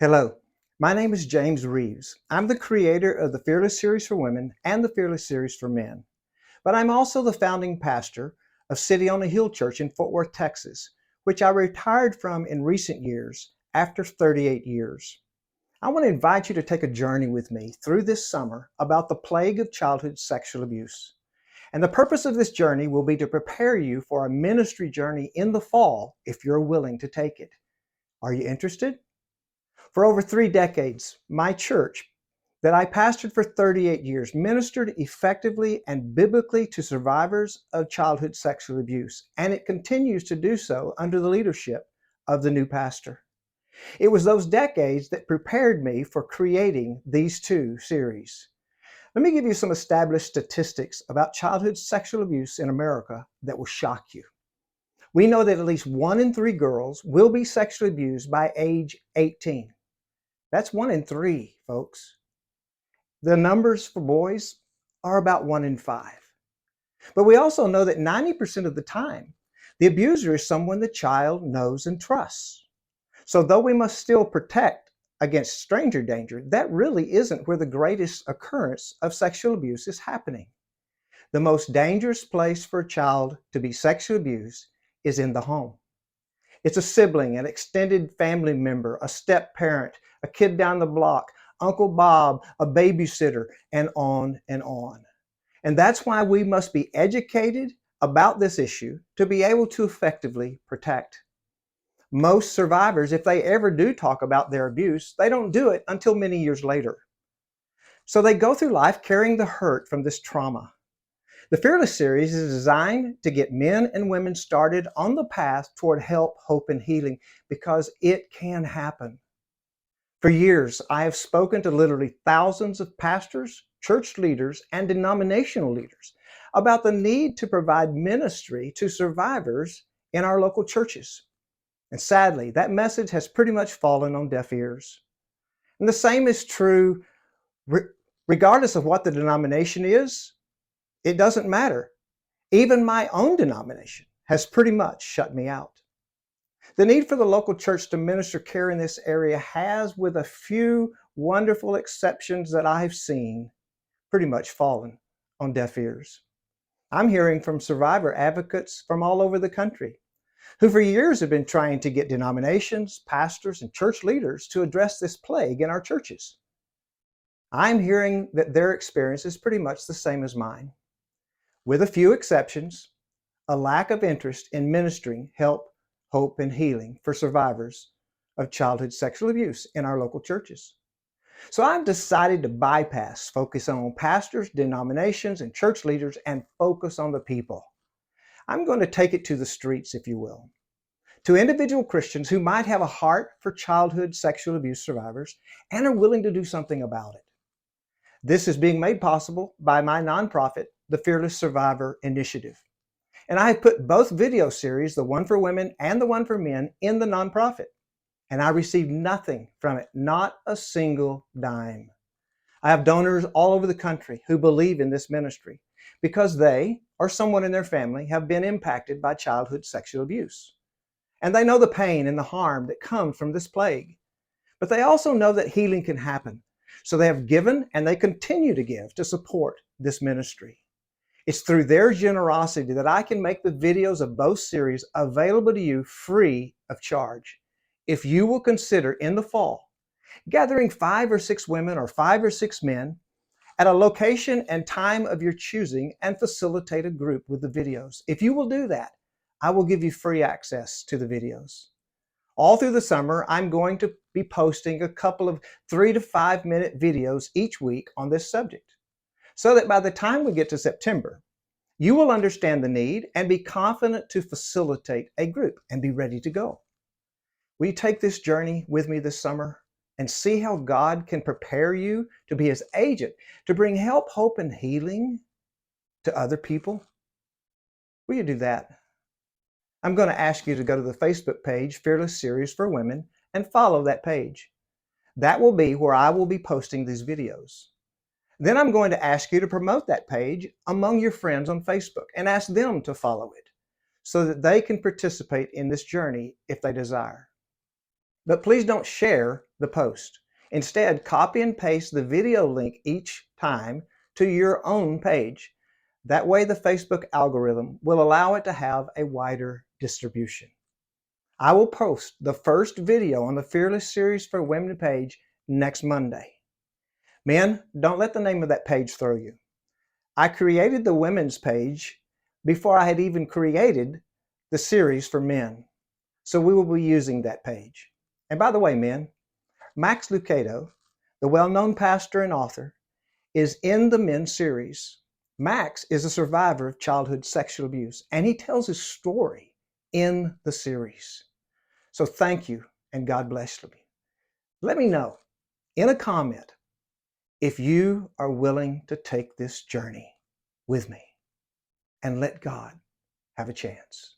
Hello, my name is James Reeves. I'm the creator of the Fearless Series for Women and the Fearless Series for Men. But I'm also the founding pastor of City on a Hill Church in Fort Worth, Texas, which I retired from in recent years after 38 years. I want to invite you to take a journey with me through this summer about the plague of childhood sexual abuse. And the purpose of this journey will be to prepare you for a ministry journey in the fall if you're willing to take it. Are you interested? For over 3 decades, my church that I pastored for 38 years ministered effectively and biblically to survivors of childhood sexual abuse, and it continues to do so under the leadership of the new pastor. It was those decades that prepared me for creating these two series. Let me give you some established statistics about childhood sexual abuse in America that will shock you. We know that at least 1 in 3 girls will be sexually abused by age 18. That's 1 in 3, folks. The numbers for boys are about 1 in 5. But we also know that 90% of the time, the abuser is someone the child knows and trusts. So though we must still protect against stranger danger, that really isn't where the greatest occurrence of sexual abuse is happening. The most dangerous place for a child to be sexually abused is in the home. It's a sibling, an extended family member, a step parent, a kid down the block, Uncle Bob, a babysitter, and on and on. And that's why we must be educated about this issue to be able to effectively protect. Most survivors, if they ever do talk about their abuse, they don't do it until many years later. So they go through life carrying the hurt from this trauma. The Fearless series is designed to get men and women started on the path toward help, hope, and healing because it can happen. For years, I have spoken to literally thousands of pastors, church leaders, and denominational leaders about the need to provide ministry to survivors in our local churches. And sadly, that message has pretty much fallen on deaf ears. And the same is true regardless of what the denomination is. It doesn't matter. Even my own denomination has pretty much shut me out. The need for the local church to minister care in this area has, with a few wonderful exceptions that I've seen, pretty much fallen on deaf ears. I'm hearing from survivor advocates from all over the country who for years have been trying to get denominations, pastors, and church leaders to address this plague in our churches. I'm hearing that their experience is pretty much the same as mine. With a few exceptions, a lack of interest in ministering help, hope, and healing for survivors of childhood sexual abuse in our local churches. So I've decided to bypass focusing on pastors, denominations, and church leaders and focus on the people. I'm going to take it to the streets, if you will, to individual Christians who might have a heart for childhood sexual abuse survivors and are willing to do something about it. This is being made possible by my nonprofit, the Fearless Survivor Initiative. And I have put both video series, the one for women and the one for men, in the nonprofit. And I received nothing from it, not a single dime. I have donors all over the country who believe in this ministry because they or someone in their family have been impacted by childhood sexual abuse. And they know the pain and the harm that comes from this plague. But they also know that healing can happen. So they have given and they continue to give to support this ministry. It's through their generosity that I can make the videos of both series available to you free of charge. If you will consider in the fall gathering 5 or 6 women or 5 or 6 men at a location and time of your choosing and facilitate a group with the videos. If you will do that, I will give you free access to the videos. All through the summer, I'm going to be posting a couple of 3 to 5 minute videos each week on this subject, so that by the time we get to September, you will understand the need and be confident to facilitate a group and be ready to go. Will you take this journey with me this summer and see how God can prepare you to be His agent to bring help, hope, and healing to other people? Will you do that? I'm going to ask you to go to the Facebook page, Fearless Series for Women, and follow that page. That will be where I will be posting these videos. Then I'm going to ask you to promote that page among your friends on Facebook and ask them to follow it so that they can participate in this journey if they desire. But please don't share the post. Instead, copy and paste the video link each time to your own page. That way the Facebook algorithm will allow it to have a wider distribution. I will post the first video on the Fearless Series for Women page next Monday. Men, don't let the name of that page throw you. I created the women's page before I had even created the series for men. So we will be using that page. And by the way, men, Max Lucado, the well-known pastor and author, is in the men's series. Max is a survivor of childhood sexual abuse, and he tells his story in the series. So thank you, and God bless you. Let me know in a comment if you are willing to take this journey with me and let God have a chance.